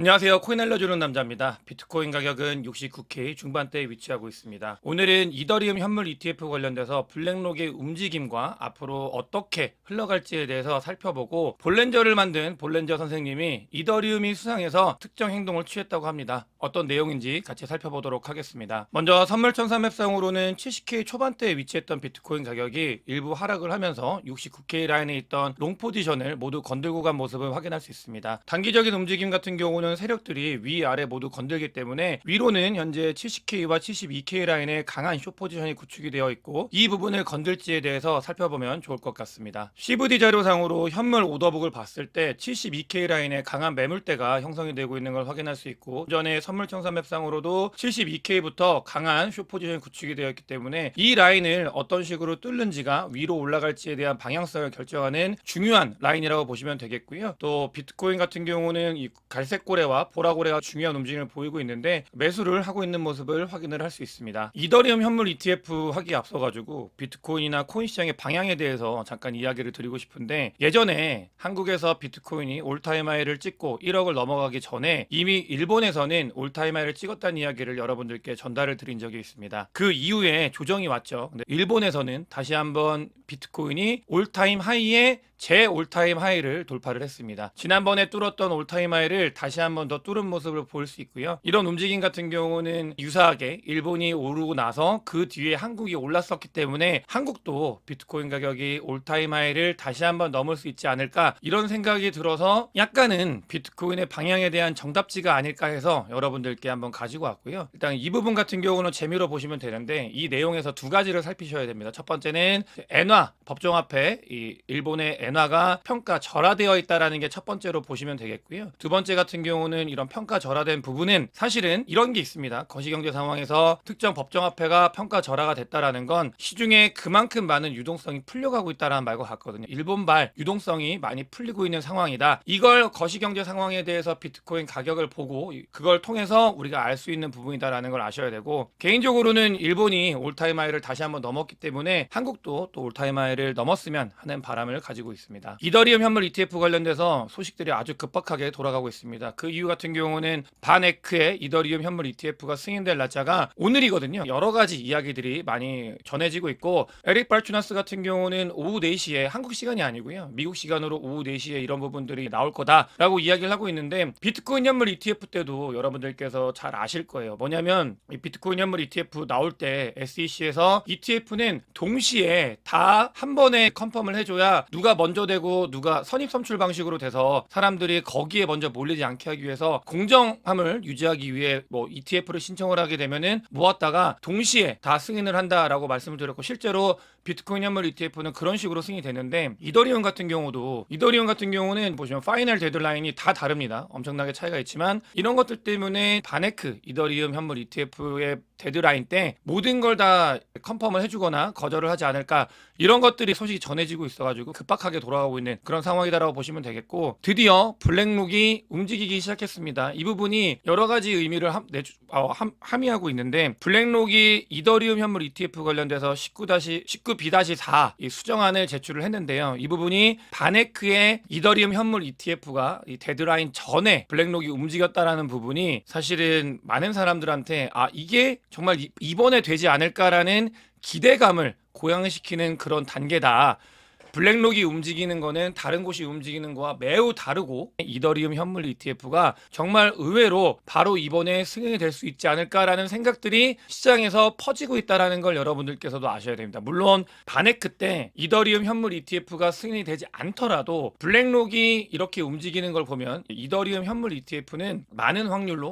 안녕하세요. 코인 알려주는 남자입니다. 비트코인 가격은 69K 중반대에 위치하고 있습니다. 오늘은 이더리움 현물 ETF 관련돼서 블랙록의 움직임과 앞으로 어떻게 흘러갈지에 대해서 살펴보고, 볼렌저를 만든 볼렌저 선생님이 이더리움이 수상해서 특정 행동을 취했다고 합니다. 어떤 내용인지 같이 살펴보도록 하겠습니다. 먼저 선물천사 맵상으로는 70K 초반대에 위치했던 비트코인 가격이 일부 하락을 하면서 69K 라인에 있던 롱 포지션을 모두 건들고 간 모습을 확인할 수 있습니다. 단기적인 움직임 같은 경우는 세력들이 위아래 모두 건들기 때문에 위로는 현재 70K와 72K 라인의 강한 숏 포지션이 구축이 되어 있고, 이 부분을 건들지에 대해서 살펴보면 좋을 것 같습니다. CVD 자료상으로 현물 오더북을 봤을 때 72K 라인의 강한 매물대가 형성이 되고 있는 걸 확인할 수 있고, 전에 선물청사 맵상으로도 72K부터 강한 숏 포지션이 구축이 되어 있기 때문에 이 라인을 어떤 식으로 뚫는지가 위로 올라갈지에 대한 방향성을 결정하는 중요한 라인이라고 보시면 되겠고요. 또 비트코인 같은 경우는 이 갈색고래 와 보라고래가 중요한 움직임을 보이고 있는데 매수를 하고 있는 모습을 확인을 할 수 있습니다. 이더리움 현물 ETF 하기에 앞서가지고 비트코인이나 코인 시장의 방향에 대해서 잠깐 이야기를 드리고 싶은데, 예전에 한국에서 비트코인이 올타임 하이를 찍고 1억을 넘어가기 전에 이미 일본에서는 올타임 하이를 찍었다는 이야기를 여러분들께 전달을 드린 적이 있습니다. 그 이후에 조정이 왔죠. 근데 일본에서는 다시 한번 비트코인이 올타임 하이에 제 올타임 하이를 돌파를 했습니다. 지난번에 뚫었던 올타임 하이를 다시 한번 더 뚫은 모습을 볼 수 있고요. 이런 움직임 같은 경우는 유사하게 일본이 오르고 나서 그 뒤에 한국이 올랐었기 때문에 한국도 비트코인 가격이 올타임 하이를 다시 한번 넘을 수 있지 않을까, 이런 생각이 들어서 약간은 비트코인의 방향에 대한 정답지가 아닐까 해서 여러분들께 한번 가지고 왔고요. 일단 이 부분 같은 경우는 재미로 보시면 되는데, 이 내용에서 두 가지를 살피셔야 됩니다. 첫 번째는 엔화 법정 화폐, 이 일본의 엔화가 평가 절하되어 있다라는 게 첫 번째로 보시면 되겠고요. 두 번째 같은 경우는 이런 평가 절하된 부분은 사실은 이런 게 있습니다. 거시경제 상황에서 특정 법정화폐가 평가 절하가 됐다라는 건 시중에 그만큼 많은 유동성이 풀려가고 있다라는 말과 같거든요. 일본발 유동성이 많이 풀리고 있는 상황이다. 이걸 거시경제 상황에 대해서 비트코인 가격을 보고 그걸 통해서 우리가 알 수 있는 부분이다라는 걸 아셔야 되고, 개인적으로는 일본이 올타임 하이를 다시 한번 넘었기 때문에 한국도 또 올타임 하이를 넘었으면 하는 바람을 가지고 있습니다. 이더리움 현물 ETF 관련돼서 소식들이 아주 급박하게 돌아가고 있습니다. 그 이유 같은 경우는 반에크의 이더리움 현물 ETF가 승인될 날짜가 오늘이거든요. 여러 가지 이야기들이 많이 전해지고 있고, 에릭 발추나스 같은 경우는 오후 4시에, 한국 시간이 아니고요, 미국 시간으로 오후 4시에 이런 부분들이 나올 거다라고 이야기를 하고 있는데, 비트코인 현물 ETF 때도 여러분들께서 잘 아실 거예요. 뭐냐면 이 비트코인 현물 ETF 나올 때 SEC에서 ETF는 동시에 다 한 번에 컨펌을 해줘야 누가 먼저 되고 누가 선입 선출 방식으로 돼서 사람들이 거기에 먼저 몰리지 않게 하기 위해서 공정함을 유지하기 위해 뭐 ETF를 신청을 하게 되면은 모았다가 동시에 다 승인을 한다라고 말씀을 드렸고, 실제로 비트코인 현물 ETF는 그런 식으로 승인이 되는데, 이더리움 같은 경우는 보시면 파이널 데드라인이 다 다릅니다. 엄청나게 차이가 있지만 이런 것들 때문에 바네크 이더리움 현물 ETF의 데드라인 때 모든 걸 다 컨펌을 해주거나 거절을 하지 않을까, 이런 것들이 소식이 전해지고 있어가지고 급박하게 돌아가고 있는 그런 상황이다라고 보시면 되겠고, 드디어 블랙록이 움직이기 시작했습니다. 이 부분이 여러 가지 의미를 함의하고 있는데, 블랙록이 이더리움 현물 ETF 관련돼서 19B-4 이 수정안을 제출을 했는데요. 이 부분이 바네크의 이더리움 현물 ETF가 이 데드라인 전에 블랙록이 움직였다라는 부분이 사실은 많은 사람들한테 이게 정말 이번에 되지 않을까라는 기대감을 고양시키는 그런 단계다. 블랙록이 움직이는 거는 다른 곳이 움직이는 거와 매우 다르고, 이더리움 현물 ETF가 정말 의외로 바로 이번에 승인이 될 수 있지 않을까라는 생각들이 시장에서 퍼지고 있다는 걸 여러분들께서도 아셔야 됩니다. 물론 바네크 때 이더리움 현물 ETF가 승인이 되지 않더라도 블랙록이 이렇게 움직이는 걸 보면 이더리움 현물 ETF는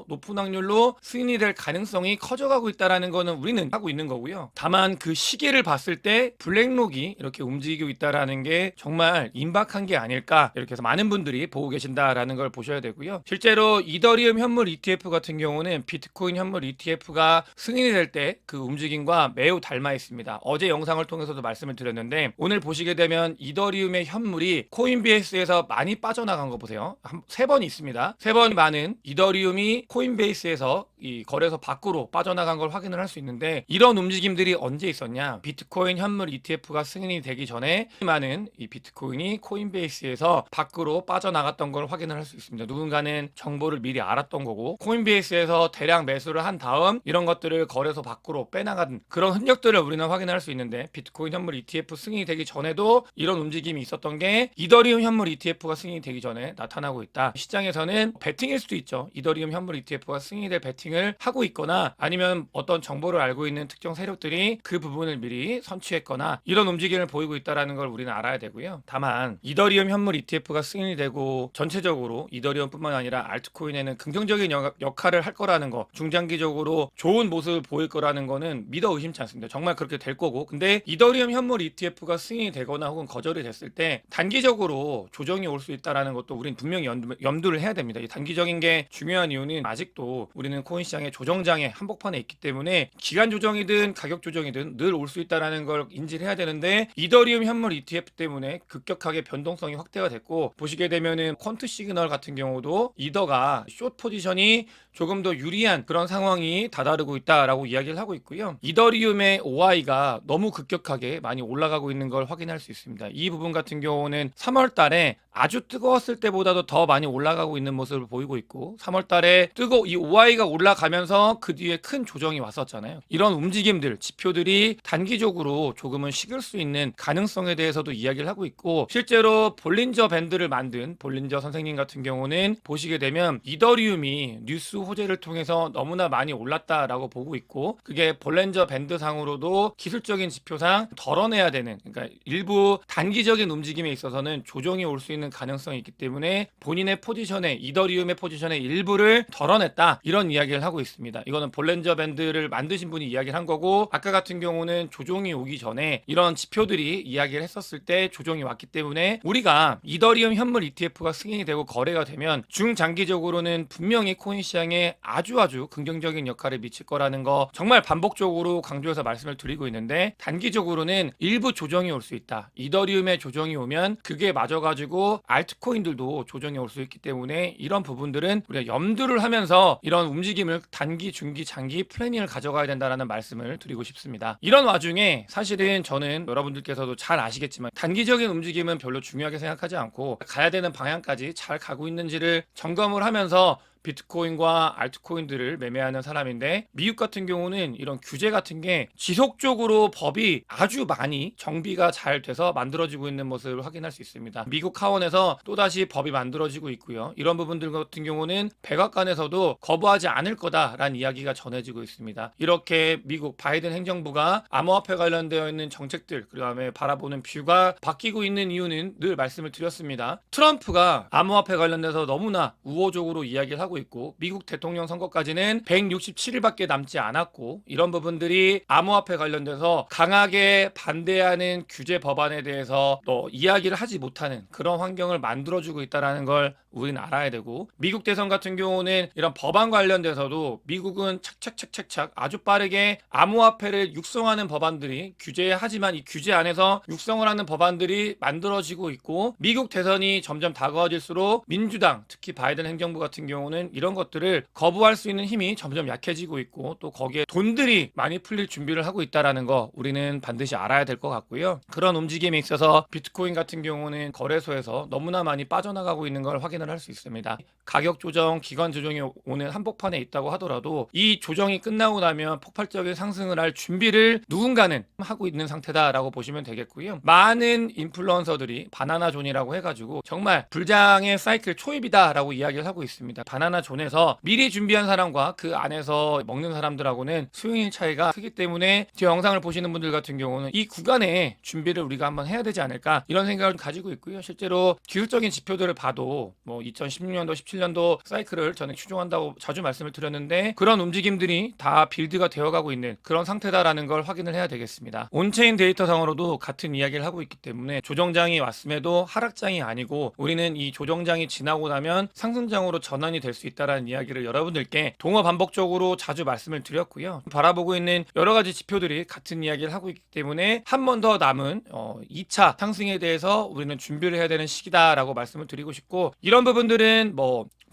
높은 확률로 승인이 될 가능성이 커져가고 있다는 거는 우리는 하고 있는 거고요. 다만 그 시기를 봤을 때 블랙록이 이렇게 움직이고 있다는 게 정말 임박한 게 아닐까, 이렇게 해서 많은 분들이 보고 계신다라는 걸 보셔야 되고요. 실제로 이더리움 현물 ETF 같은 경우는 비트코인 현물 ETF가 승인이 될 때 그 움직임과 매우 닮아 있습니다. 어제 영상을 통해서도 말씀을 드렸는데, 오늘 보시게 되면 이더리움의 현물이 코인베이스에서 많이 빠져나간 거 보세요. 3번 있습니다. 3번 많은 이더리움이 코인베이스에서 이 거래소 밖으로 빠져나간 걸 확인을 할 수 있는데, 이런 움직임들이 언제 있었냐? 비트코인 현물 ETF가 승인이 되기 전에 많은 이 비트코인이 코인베이스에서 밖으로 빠져나갔던 걸 확인을 할 수 있습니다. 누군가는 정보를 미리 알았던 거고, 코인베이스에서 대량 매수를 한 다음 이런 것들을 거래소 밖으로 빼나간 그런 흔적들을 우리는 확인할 수 있는데, 비트코인 현물 ETF 승인이 되기 전에도 이런 움직임이 있었던 게 이더리움 현물 ETF가 승인이 되기 전에 나타나고 있다. 시장에서는 베팅일 수도 있죠. 이더리움 현물 ETF가 승인이 될 베팅을 하고 있거나, 아니면 어떤 정보를 알고 있는 특정 세력들이 그 부분을 미리 선취했거나, 이런 움직임을 보이고 있다는 걸 우리는 알아야 되고요. 다만 이더리움 현물 ETF가 승인이 되고 전체적으로 이더리움뿐만 아니라 알트코인에는 긍정적인 역할을 할 거라는 거, 중장기적으로 좋은 모습을 보일 거라는 거는 믿어 의심치 않습니다. 정말 그렇게 될 거고, 근데 이더리움 현물 ETF가 승인이 되거나 혹은 거절이 됐을 때 단기적으로 조정이 올 수 있다는 것도 우린 분명히 염두를 해야 됩니다. 이 단기적인 게 중요한 이유는 아직도 우리는 코인 시장의 조정장의 한복판에 있기 때문에 기간 조정이든 가격 조정이든 늘 올 수 있다는 걸 인지를 해야 되는데, 이더리움 현물 ETF 때문에 급격하게 변동성이 확대가 됐고, 보시게 되면은 퀀트 시그널 같은 경우도 이더가 숏 포지션이 조금 더 유리한 그런 상황이 다다르고 있다라고 이야기를 하고 있고요. 이더리움의 OI가 너무 급격하게 많이 올라가고 있는 걸 확인할 수 있습니다. 이 부분 같은 경우는 3월 달에 아주 뜨거웠을 때보다도 더 많이 올라가고 있는 모습을 보이고 있고, 3월 달에 이 OI가 올라가면서 그 뒤에 큰 조정이 왔었잖아요. 이런 움직임들, 지표들이 단기적으로 조금은 식을 수 있는 가능성에 대해서도 이야기를 하고 있고, 실제로 볼린저 밴드를 만든 볼린저 선생님 같은 경우는 보시게 되면 이더리움이 뉴스 호재를 통해서 너무나 많이 올랐다라고 보고 있고, 그게 볼린저 밴드 상으로도 기술적인 지표상 덜어내야 되는, 그러니까 일부 단기적인 움직임에 있어서는 조정이 올 수 있는 가능성이 있기 때문에 본인의 포지션에, 이더리움의 포지션의 일부를 덜어냈다, 이런 이야기를 하고 있습니다. 이거는 볼린저 밴드를 만드신 분이 이야기를 한 거고, 아까 같은 경우는 조정이 오기 전에 이런 지표들이 이야기를 했었을 때 조정이 왔기 때문에, 우리가 이더리움 현물 ETF가 승인이 되고 거래가 되면 중장기적으로는 분명히 코인 시장에 아주 긍정적인 역할을 미칠 거라는 거 정말 반복적으로 강조해서 말씀을 드리고 있는데, 단기적으로는 일부 조정이 올 수 있다. 이더리움의 조정이 오면 그게 맞아가지고 알트코인들도 조정이 올 수 있기 때문에, 이런 부분들은 우리가 염두를 하면서 이런 움직임을 단기, 중기, 장기 플래닝을 가져가야 된다는 말씀을 드리고 싶습니다. 이런 와중에 사실은 저는 여러분들께서도 잘 아시겠지만 단기적인 움직임은 별로 중요하게 생각하지 않고, 가야 되는 방향까지 잘 가고 있는지를 점검을 하면서 비트코인과 알트코인들을 매매하는 사람인데, 미국 같은 경우는 이런 규제 같은 게 지속적으로 법이 아주 많이 정비가 잘 돼서 만들어지고 있는 모습을 확인할 수 있습니다. 미국 하원에서 또다시 법이 만들어지고 있고요. 이런 부분들 같은 경우는 백악관에서도 거부하지 않을 거다라는 이야기가 전해지고 있습니다. 이렇게 미국 바이든 행정부가 암호화폐 관련되어 있는 정책들, 그 다음에 바라보는 뷰가 바뀌고 있는 이유는 늘 말씀을 드렸습니다. 트럼프가 암호화폐 관련돼서 너무나 우호적으로 이야기를 하고 있고, 미국 대통령 선거까지는 167일밖에 남지 않았고, 이런 부분들이 암호화폐 관련돼서 강하게 반대하는 규제 법안에 대해서 또 이야기를 하지 못하는 그런 환경을 만들어주고 있다는 걸 우리는 알아야 되고, 미국 대선 같은 경우는 이런 법안 관련돼서도 미국은 착착착착착 아주 빠르게 암호화폐를 육성하는 법안들이 규제하지만 이 규제 안에서 육성을 하는 법안들이 만들어지고 있고, 미국 대선이 점점 다가와질수록 민주당, 특히 바이든 행정부 같은 경우는 이런 것들을 거부할 수 있는 힘이 점점 약해지고 있고, 또 거기에 돈들이 많이 풀릴 준비를 하고 있다는 거 우리는 반드시 알아야 될 것 같고요. 그런 움직임에 있어서 비트코인 같은 경우는 거래소에서 너무나 많이 빠져나가고 있는 걸 확인을 할 수 있습니다. 가격 조정, 기간 조정이 오는 한복판에 있다고 하더라도 이 조정이 끝나고 나면 폭발적인 상승을 할 준비를 누군가는 하고 있는 상태다라고 보시면 되겠고요. 많은 인플루언서들이 바나나 존이라고 해가지고 정말 불장의 사이클 초입이다라고 이야기를 하고 있습니다. 바나나 존에서 미리 준비한 사람과 그 안에서 먹는 사람들하고는 수익률 차이가 크기 때문에 제 영상을 보시는 분들 같은 경우는 이 구간에 준비를 우리가 한번 해야 되지 않을까, 이런 생각을 가지고 있고요. 실제로 기술적인 지표들을 봐도 2016년도, 17년도 사이클을 저는 추종한다고 자주 말씀을 드렸는데, 그런 움직임들이 다 빌드가 되어가고 있는 그런 상태다라는 걸 확인을 해야 되겠습니다. 온체인 데이터상으로도 같은 이야기를 하고 있기 때문에 조정장이 왔음에도 하락장이 아니고, 우리는 이 조정장이 지나고 나면 상승장으로 전환이 될 수 있다라는 이야기를 여러분들께 동어 반복적으로 자주 말씀을 드렸고요. 바라보고 있는 여러 가지 지표들이 같은 이야기를 하고 있기 때문에 한 번 더 남은 2차 상승에 대해서 우리는 준비를 해야 되는 시기다라고 말씀을 드리고 싶고, 이런 부분들은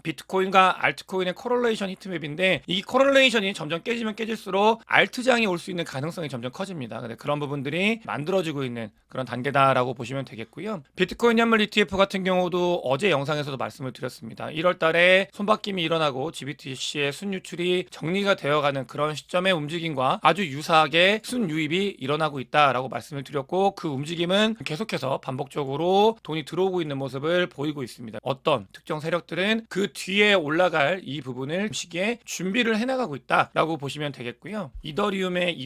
비트코인과 알트코인의 코렐레이션 히트맵인데 이 코렐레이션이 점점 깨지면 깨질수록 알트장이 올 수 있는 가능성이 점점 커집니다. 근데 그런 부분들이 만들어지고 있는 그런 단계다라고 보시면 되겠고요. 비트코인 현물 ETF 같은 경우도 어제 영상에서도 말씀을 드렸습니다. 1월 달에 손바뀜이 일어나고 GBTC의 순유출이 정리가 되어가는 그런 시점의 움직임과 아주 유사하게 순유입이 일어나고 있다라고 말씀을 드렸고 그 움직임은 계속해서 반복적으로 돈이 들어오고 있는 모습을 보이고 있습니다. 어떤 특정 세력들은 그 뒤에 올라갈 이 부분을 시기에 준비를 해나가고 있다라고 보시면 되겠고요. 이더리움의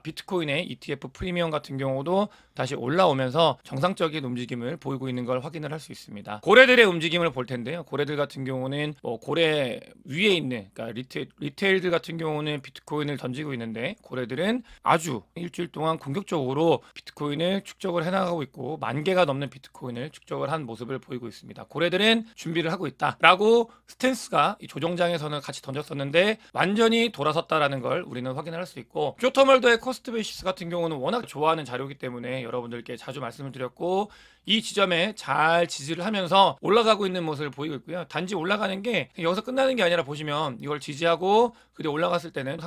비트코인의 ETF 프리미엄 같은 경우도 다시 올라오면서 정상적인 움직임을 보이고 있는 걸 확인을 할 수 있습니다. 고래들의 움직임을 볼 텐데요. 고래들 같은 경우는 고래 위에 있는 그러니까 리테일들 같은 경우는 비트코인을 던지고 있는데 고래들은 아주 일주일 동안 공격적으로 비트코인을 축적을 해나가고 있고 10,000개가 넘는 비트코인을 축적을 한 모습을 보이고 있습니다. 고래들은 준비를 하고 있다라고 스탠스가 이 조정장에서는 같이 던졌었는데 완전히 돌아섰다라는 걸 우리는 확인할 수 있고 쇼터멀더의 코스트 베이시스 같은 경우는 워낙 좋아하는 자료이기 때문에 여러분들께 자주 말씀을 드렸고 이 지점에 잘 지지를 하면서 올라가고 있는 모습을 보이고 있고요. 단지 올라가는 게 여기서 끝나는 게 아니라 보시면 이걸 지지하고 그리고 올라갔을 때는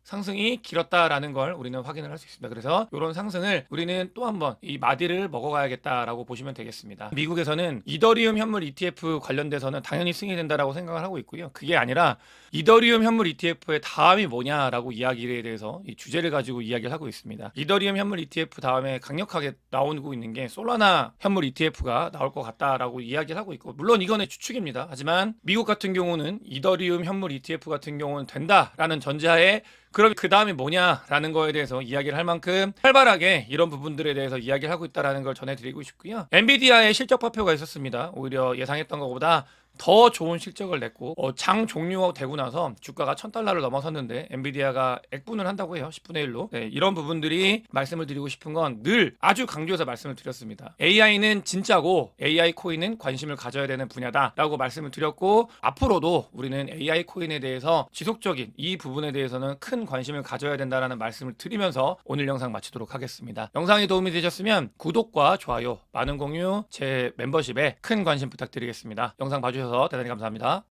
상승이 길었다라는 걸 우리는 확인을 할 수 있습니다. 그래서 이런 상승을 우리는 또 한번 이 마디를 먹어가야겠다라고 보시면 되겠습니다. 미국에서는 이더리움 현물 ETF 관련돼서는 당연히 승인이 된다라고 생각을 하고 있고요. 그게 아니라 이더리움 현물 ETF의 다음이 뭐냐라고 이야기에 대해서 이 주제를 가지고 이야기를 하고 있습니다. 이더리움 현물 ETF 다음에 강력하게 나오고 있는 게 솔라나 현물 ETF가 나올 것 같다라고 이야기를 하고 있고 물론 이거는 추측입니다. 하지만 미국 같은 경우는 이더리움 현물 ETF 같은 경우는 된다라는 전제하에 그럼 그 다음이 뭐냐라는 거에 대해서 이야기를 할 만큼 활발하게 이런 부분들에 대해서 이야기를 하고 있다는 걸 전해드리고 싶고요. 엔비디아의 실적 발표가 있었습니다. 오히려 예상했던 것보다 더 좋은 실적을 냈고 장 종료되고 나서 주가가 $1,000를 넘어섰는데 엔비디아가 액분을 한다고 해요. 10분의 1로. 네, 이런 부분들이 말씀을 드리고 싶은 건 늘 아주 강조해서 말씀을 드렸습니다. AI는 진짜고 AI 코인은 관심을 가져야 되는 분야다라고 말씀을 드렸고 앞으로도 우리는 AI 코인에 대해서 지속적인 이 부분에 대해서는 큰 관심을 가져야 된다라는 말씀을 드리면서 오늘 영상 마치도록 하겠습니다. 영상이 도움이 되셨으면 구독과 좋아요, 많은 공유, 제 멤버십에 큰 관심 부탁드리겠습니다. 영상 봐주셔서 대단히 감사합니다.